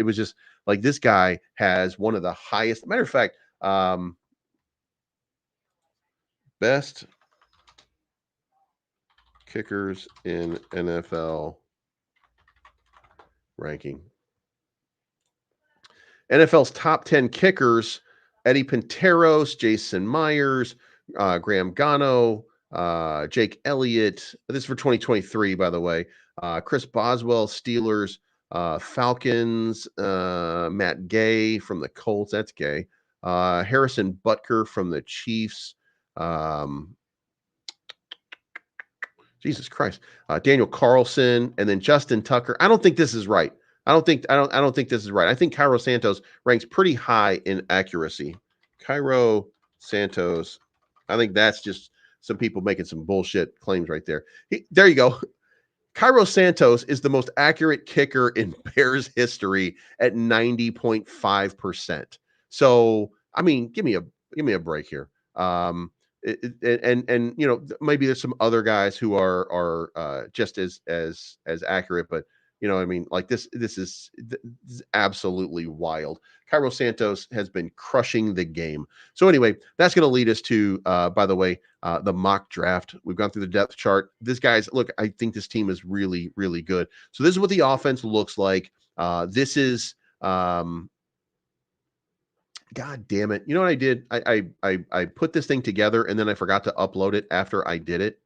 was just like, this guy has one of the highest. Matter of fact, best kickers in NFL ranking. NFL's top 10 kickers: Eddie Pinteros, Jason Myers, Graham Gano, Jake Elliott. This is for 2023, by the way. Chris Boswell, Steelers, Falcons, Matt Gay from the Colts. That's gay. Harrison Butker from the Chiefs. Jesus Christ. Daniel Carlson, and then Justin Tucker. I don't think this is right. I don't think this is right. I think Cairo Santos ranks pretty high in accuracy. Cairo Santos. I think that's just some people making some bullshit claims right there. There you go. Cairo Santos is the most accurate kicker in Bears history at 90.5%. So, I mean, give me a break here. And maybe there's some other guys who are just as accurate, but I mean, like, this is absolutely wild. Cairo Santos has been crushing the game. So anyway, that's going to lead us to, by the way, the mock draft. We've gone through the depth chart. I think this team is really, really good. So this is what the offense looks like. This is, God damn it. You know what I did? I put this thing together and then I forgot to upload it after I did it.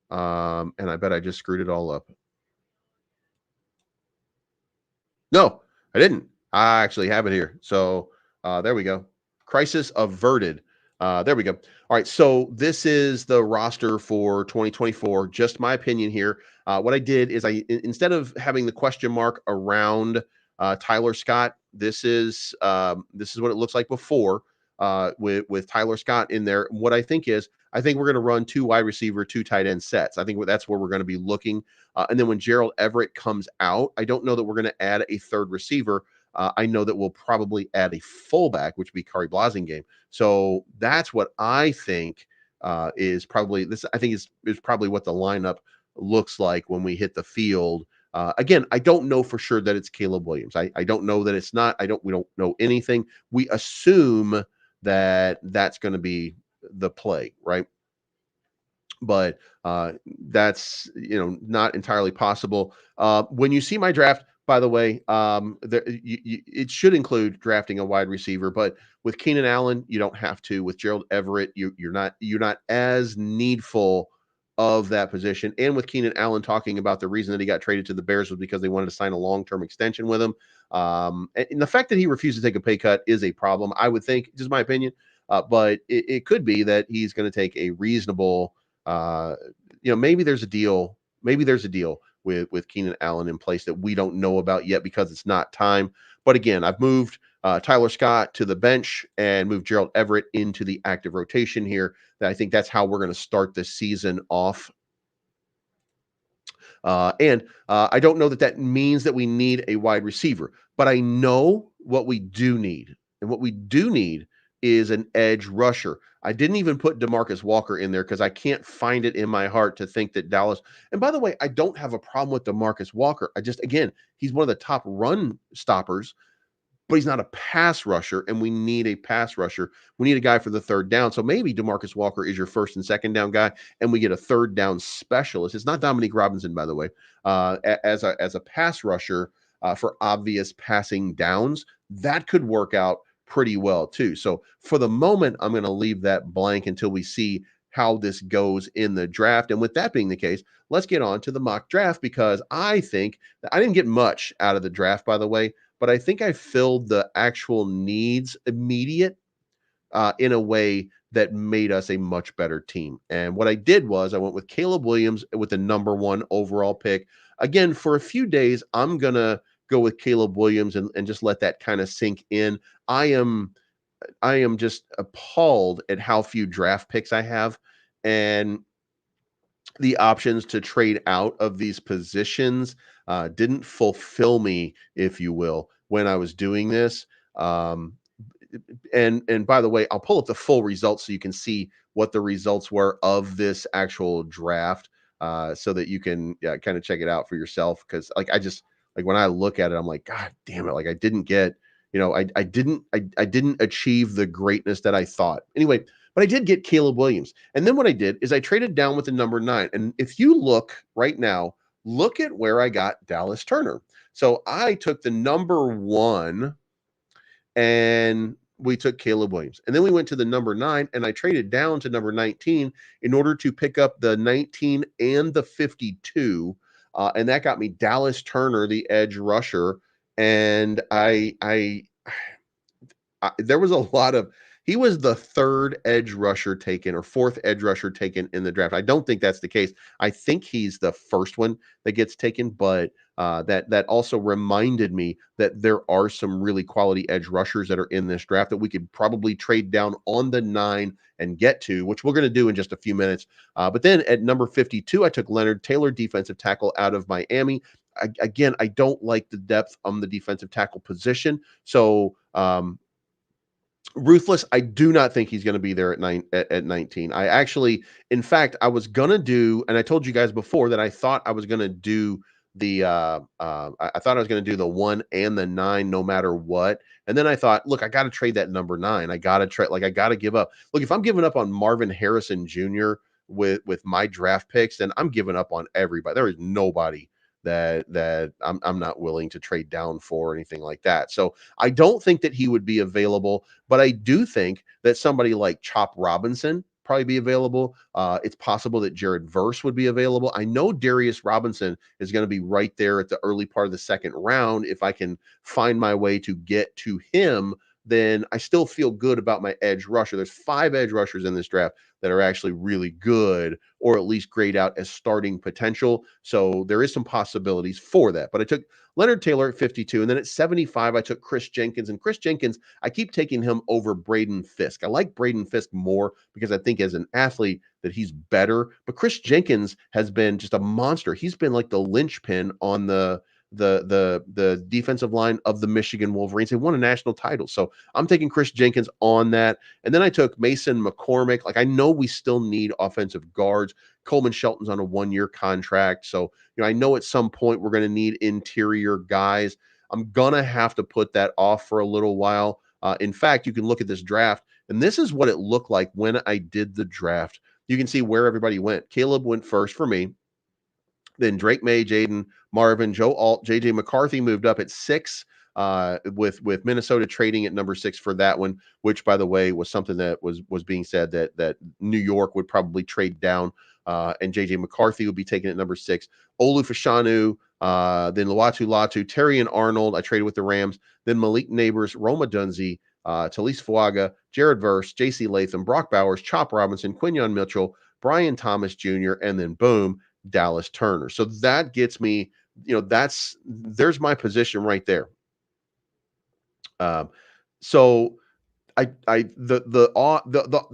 And I bet I just screwed it all up. No, I didn't. I actually have it here. So there we go. Crisis averted. There we go. All right. So this is the roster for 2024. Just my opinion here. What I did is instead of having the question mark around Tyler Scott, this is what it looks like before with Tyler Scott in there. What I think we're going to run 2 wide receiver, 2 tight end sets. I think that's where we're going to be looking. And then when Gerald Everett comes out, I don't know that we're going to add a third receiver. I know that we'll probably add a fullback, which would be Kari Blasingame. So that's what I think is probably this. I think is probably what the lineup looks like when we hit the field. Again, I don't know for sure that it's Caleb Williams. I don't know that it's not. We don't know anything. We assume that that's going to be the play, right? But that's not entirely possible. When you see my draft, by the way, it should include drafting a wide receiver, but with Keenan Allen, you don't have to. With Gerald Everett, you're not as needful of that position. And with Keenan Allen talking about the reason that he got traded to the Bears was because they wanted to sign a long-term extension with him. And the fact that he refused to take a pay cut is a problem, I would think, just my opinion. But it could be that he's going to take a reasonable uh, maybe there's a deal. Maybe there's a deal with Keenan Allen in place that we don't know about yet because it's not time. But again, I've moved Tyler Scott to the bench and moved Gerald Everett into the active rotation here. That I think that's how we're going to start this season off. And I don't know that that means that we need a wide receiver, but I know what we do need. And what we do need is an edge rusher. I didn't even put DeMarcus Walker in there because I can't find it in my heart to think that Dallas. And by the way, I don't have a problem with DeMarcus Walker. Again, he's one of the top run stoppers, but he's not a pass rusher, and we need a pass rusher. We need a guy for the third down. So maybe DeMarcus Walker is your first and second down guy, and we get a third down specialist. It's not Dominique Robinson, by the way, as a pass rusher for obvious passing downs. That could work out pretty well too. So for the moment, I'm going to leave that blank until we see how this goes in the draft. And with that being the case, let's get on to the mock draft because I think that I didn't get much out of the draft, by the way, but I think I filled the actual needs immediate in a way that made us a much better team. And what I did was I went with Caleb Williams with the number 1 overall pick. Again, for a few days, I'm going to go with Caleb Williams and just let that kind of sink in. I am just appalled at how few draft picks I have. And the options to trade out of these positions didn't fulfill me, if you will, when I was doing this. Um, and by the way, I'll pull up the full results so you can see what the results were of this actual draft, so that you can kind of check it out for yourself. Because like when I look at it, I'm like, God damn it! Like I didn't get, I didn't achieve the greatness that I thought. Anyway, but I did get Caleb Williams. And then what I did is I traded down with the number 9. And if you look right now, look at where I got Dallas Turner. So I took the number 1 and we took Caleb Williams. And then we went to the number 9 and I traded down to number 19 in order to pick up the 19 and the 52. And that got me Dallas Turner, the edge rusher. And there was a lot of he was the third edge rusher taken or fourth edge rusher taken in the draft. I don't think that's the case. I think he's the first one that gets taken, but that also reminded me that there are some really quality edge rushers that are in this draft that we could probably trade down on the 9 and get to, which we're going to do in just a few minutes. But then at number 52, I took Leonard Taylor, defensive tackle out of Miami. Again, I don't like the depth on the defensive tackle position. So Ruthless, I do not think he's going to be there at 19. I actually, in fact, I was going to do, and I told you guys before that I thought I was going to do I thought I was going to do the 1 and the 9 no matter what. And then I thought, look, I got to trade that number 9. I got to trade, like I got to give up. Look, if I'm giving up on Marvin Harrison Jr. with my draft picks, then I'm giving up on everybody. There is nobody that I'm not willing to trade down for or anything like that. So I don't think that he would be available, but I do think that somebody like Chop Robinson probably be available. It's possible that Jared Verse would be available. I know Darius Robinson is going to be right there at the early part of the second round. If I can find my way to get to him, then I still feel good about my edge rusher. There's 5 edge rushers in this draft that are actually really good or at least grade out as starting potential. So there is some possibilities for that. But I took Leonard Taylor at 52. And then at 75, I took Chris Jenkins. And Chris Jenkins, I keep taking him over Braden Fisk. I like Braden Fisk more because I think as an athlete that he's better. But Chris Jenkins has been just a monster. He's been like the linchpin on the defensive line of the Michigan Wolverines. They won a national title. So I'm taking Chris Jenkins on that. And then I took Mason McCormick. Like, I know we still need offensive guards. Coleman Shelton's on a 1-year contract. So, I know at some point we're going to need interior guys. I'm going to have to put that off for a little while. In fact, you can look at this draft, and this is what it looked like when I did the draft. You can see where everybody went. Caleb went first for me. Then Drake May, Jaden Marvin, Joe Alt, JJ McCarthy moved up at 6, with Minnesota trading at number 6 for that one, which, by the way, was something that was being said that New York would probably trade down, and JJ McCarthy would be taken at number 6. Olu Fashanu, then Latu Latu, Terry and Arnold. I traded with the Rams. Then Malik Neighbors, Roma Dunzi, Talise Fuaga, Jared Verse, J.C. Latham, Brock Bowers, Chop Robinson, Quinion Mitchell, Brian Thomas Jr., and then boom, Dallas Turner. So that gets me, there's my position right there. So the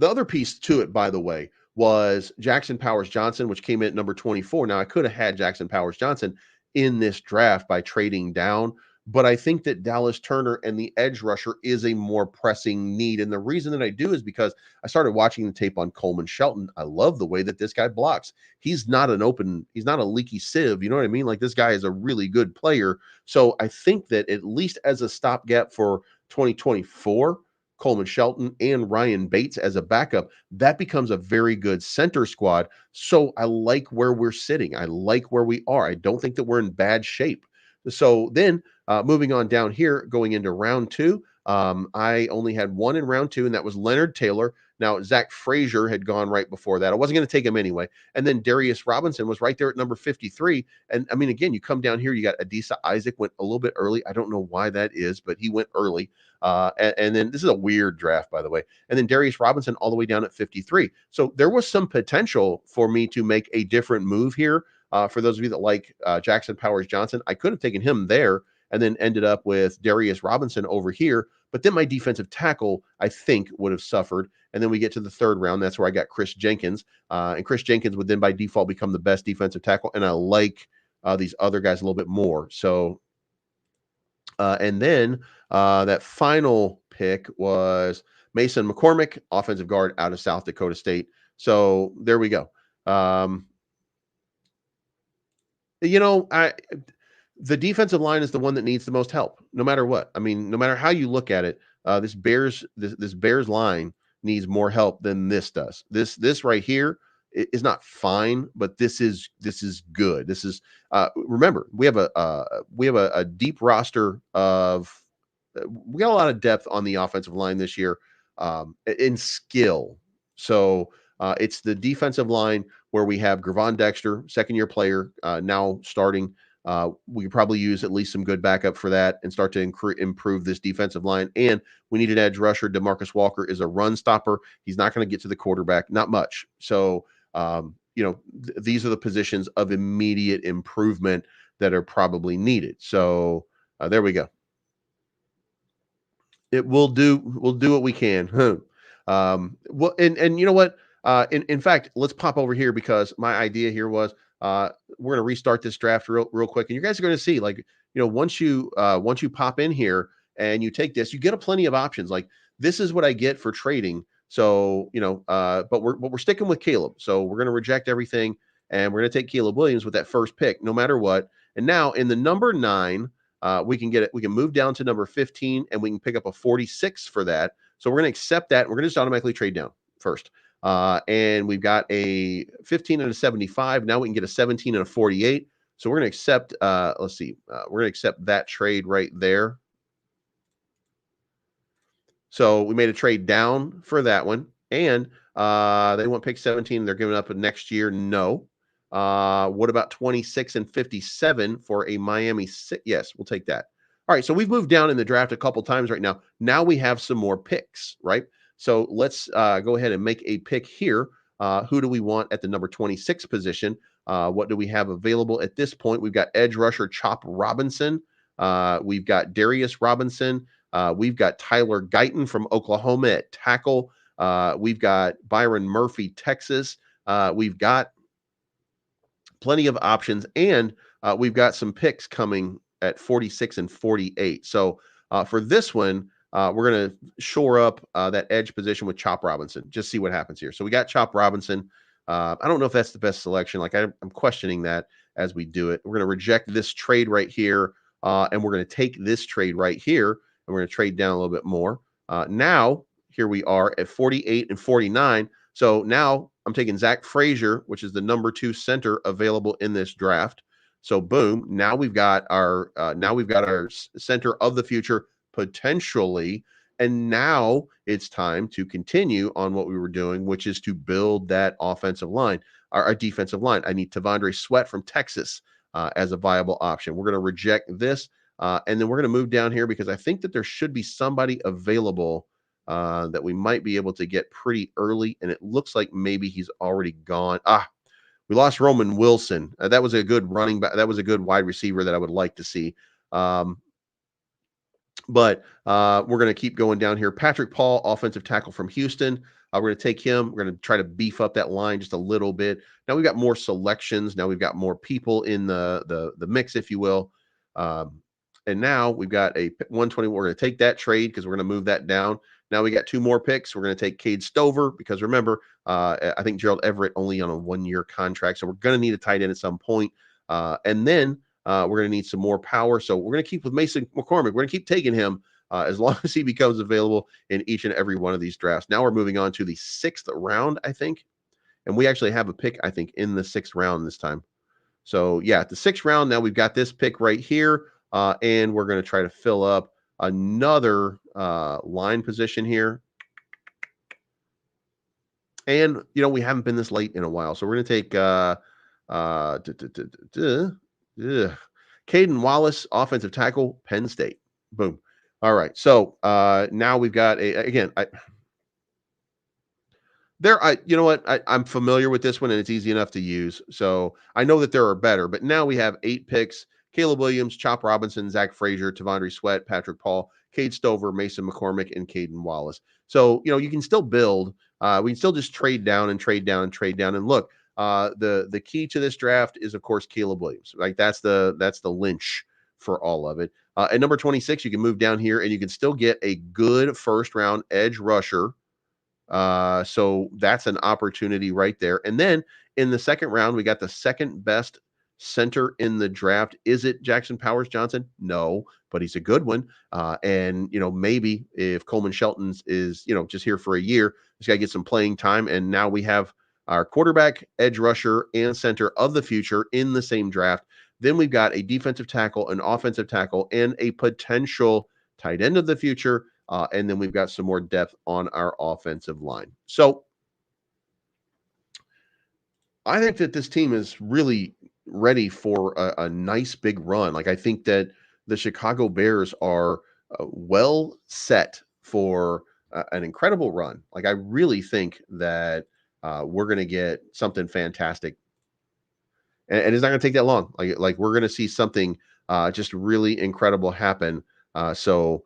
other piece to it, by the way, was Jackson Powers Johnson, which came in at number 24. Now, I could have had Jackson Powers Johnson in this draft by trading down, but I think that Dallas Turner and the edge rusher is a more pressing need. And the reason that I do is because I started watching the tape on Coleman Shelton. I love the way that this guy blocks. He's not a leaky sieve. You know what I mean? Like, this guy is a really good player. So I think that at least as a stopgap for 2024, Coleman Shelton and Ryan Bates as a backup, that becomes a very good center squad. So I like where we're sitting. I like where we are. I don't think that we're in bad shape. So then, moving on down here, going into round 2, I only had one in round 2, and that was Leonard Taylor. Now, Zach Frazier had gone right before that. I wasn't going to take him anyway. And then Darius Robinson was right there at number 53. And I mean, again, you come down here, you got Adisa Isaac went a little bit early. I don't know why that is, but he went early. And then this is a weird draft, by the way. And then Darius Robinson all the way down at 53. So there was some potential for me to make a different move here. For those of you that like Jackson Powers Johnson, I could have taken him there and then ended up with Darius Robinson over here. But then my defensive tackle, I think, would have suffered. And then we get to the 3rd round. That's where I got Chris Jenkins. And Chris Jenkins would then by default become the best defensive tackle. And I like these other guys a little bit more. So, and then that final pick was Mason McCormick, offensive guard out of South Dakota State. So there we go. The defensive line is the one that needs the most help, no matter what. I mean, no matter how you look at it, this Bears line needs more help than this does. This right here is not fine, but this is good. This is remember, we have a deep roster of we got a lot of depth on the offensive line this year, in skill. So it's the defensive line where we have Gravon Dexter, 2nd-year player, now starting. We could probably use at least some good backup for that and start to improve this defensive line. And we need an edge rusher. DeMarcus Walker is a run stopper. He's not going to get to the quarterback, not much. So, these are the positions of immediate improvement that are probably needed. So there we go. We'll do what we can. Well, and you know what? In fact, let's pop over here because my idea here was we're gonna restart this draft real quick, and you guys are gonna see, like, once you pop in here and you take this, you get a plenty of options. Like, this is what I get for trading. So but we're sticking with Caleb. So we're gonna reject everything, and we're gonna take Caleb Williams with that first pick, no matter what. And now in the number 9. We can get it. We can move down to number 15 and we can pick up a 46 for that. So we're going to accept that. We're going to just automatically trade down first. And we've got a 15 and a 75. Now we can get a 17 and a 48. So we're going to accept, let's see, we're going to accept that trade right there. So we made a trade down for that one. And they want pick 17. They're giving up a next year. No. What about 26 and 57 for a Miami? Yes, we'll take that. All right, so we've moved down in the draft a couple times right now. Now we have some more picks, right? So let's go ahead and make a pick here. Who do we want at the number 26 position? What do we have available at this point? We've got edge rusher Chop Robinson. We've got Darius Robinson. We've got Tyler Guyton from Oklahoma at tackle. We've got Byron Murphy, Texas. We've got plenty of options, and we've got some picks coming at 46 and 48. So for this one, we're going to shore up that edge position with Chop Robinson. Just see what happens here. So we got Chop Robinson. I don't know if that's the best selection. Like I'm questioning that as we do it. We're going to reject this trade right here, and we're going to take this trade right here, and we're going to trade down a little bit more. Now, here we are at 48 and 49. So now I'm taking Zach Frazier, which is the number 2 center available in this draft. So boom, now we've got our center of the future potentially. And now it's time to continue on what we were doing, which is to build that offensive line, our defensive line. I need Tavondre Sweat from Texas as a viable option. We're going to reject this, and then we're going to move down here because I think that there should be somebody available that we might be able to get pretty early, and it looks like maybe he's already gone. We lost Roman Wilson. That was a good running back. That was a good wide receiver that I would like to see. But we're going to keep going down here. Patrick Paul, offensive tackle from Houston. We're going to take him. We're going to try to beef up that line just a little bit. Now we've got more selections. Now we've got more people in the mix, if you will. And now we've got a 120. We're going to take that trade because we're going to move that down. Now we got 2 more picks. We're going to take Cade Stover because remember, I think Gerald Everett only on a 1-year contract. So we're going to need a tight end at some point. And then we're going to need some more power. So we're going to keep with Mason McCormick. We're going to keep taking him as long as he becomes available in each and every one of these drafts. Now we're moving on to the 6th round, I think. And we actually have a pick, I think, in the 6th round this time. So yeah, the 6th round, now we've got this pick right here. And we're going to try to fill up another line position here. And, we haven't been this late in a while. So we're going to take Caden Wallace, offensive tackle, Penn State. Boom. All right. So now we've got you know what? I'm familiar with this one and it's easy enough to use. So I know that there are better, but now we have 8 picks. Caleb Williams, Chop Robinson, Zach Frazier, Tavondre Sweat, Patrick Paul, Cade Stover, Mason McCormick, and Caden Wallace. So, you can still build. We can still just trade down and trade down and trade down. And look, the key to this draft is, of course, Caleb Williams. Like that's the lynch for all of it. At number 26, you can move down here and you can still get a good first-round edge rusher. So that's an opportunity right there. And then in the 2nd round, we got the 2nd best center in the draft. Is it Jackson Powers Johnson? No, but he's a good one. And maybe if Coleman Shelton's is, just here for a year, he's got to get some playing time. And now we have our quarterback, edge rusher, and center of the future in the same draft. Then we've got a defensive tackle, an offensive tackle, and a potential tight end of the future. And then we've got some more depth on our offensive line. So I think that this team is really ready for a nice big run. Like I think that the Chicago Bears are well set for an incredible run. Like I really think that we're going to get something fantastic, and it's not going to take that long. Like we're going to see something just really incredible happen. So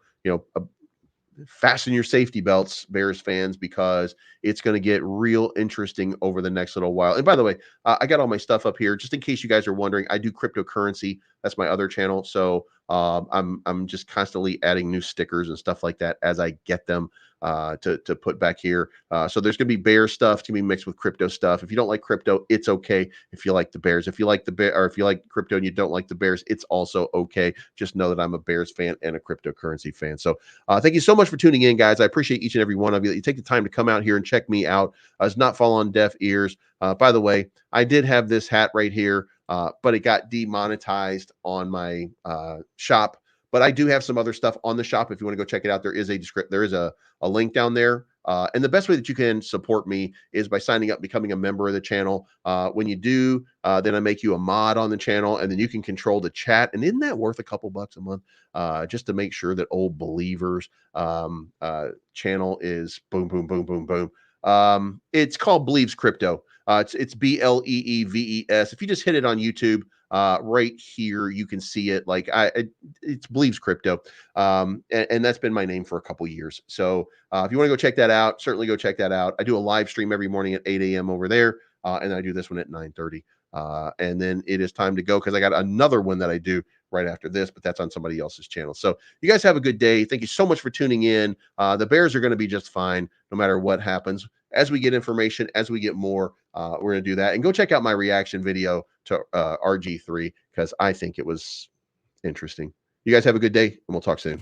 fasten your safety belts, Bears fans, because it's going to get real interesting over the next little while. And by the way, I got all my stuff up here just in case you guys are wondering. I do cryptocurrency. That's my other channel. So I'm just constantly adding new stickers and stuff like that as I get them to put back here. So there's going to be Bear stuff to be mixed with crypto stuff. If you don't like crypto, it's okay. If you like the Bears, if you like if you like crypto and you don't like the Bears, it's also okay. Just know that I'm a Bears fan and a cryptocurrency fan. So thank you so much for tuning in, guys. I appreciate each and every one of you that you take the time to come out here and check me out. It's not fall on deaf ears. By the way, I did have this hat right here, but it got demonetized on my shop. But I do have some other stuff on the shop. If you want to go check it out, there is a link down there. And the best way that you can support me is by signing up, becoming a member of the channel. When you do, then I make you a mod on the channel, and then you can control the chat. And isn't that worth a couple bucks a month? Just to make sure that old Believers channel is boom, boom, boom, boom, boom. It's called Bleeves Crypto. It's BLEEVES. If you just hit it on YouTube, right here, you can see it. Like it's Bleeves Crypto. And that's been my name for a couple years. So if you want to go check that out, certainly go check that out. I do a live stream every morning at 8 a.m. over there. And I do this one at 9:30. And then it is time to go because I got another one that I do right after this, but that's on somebody else's channel. So you guys have a good day. Thank you so much for tuning in. The Bears are going to be just fine no matter what happens. As we get information, as we get more, we're going to do that. And go check out my reaction video to RG3 because I think it was interesting. You guys have a good day, and we'll talk soon.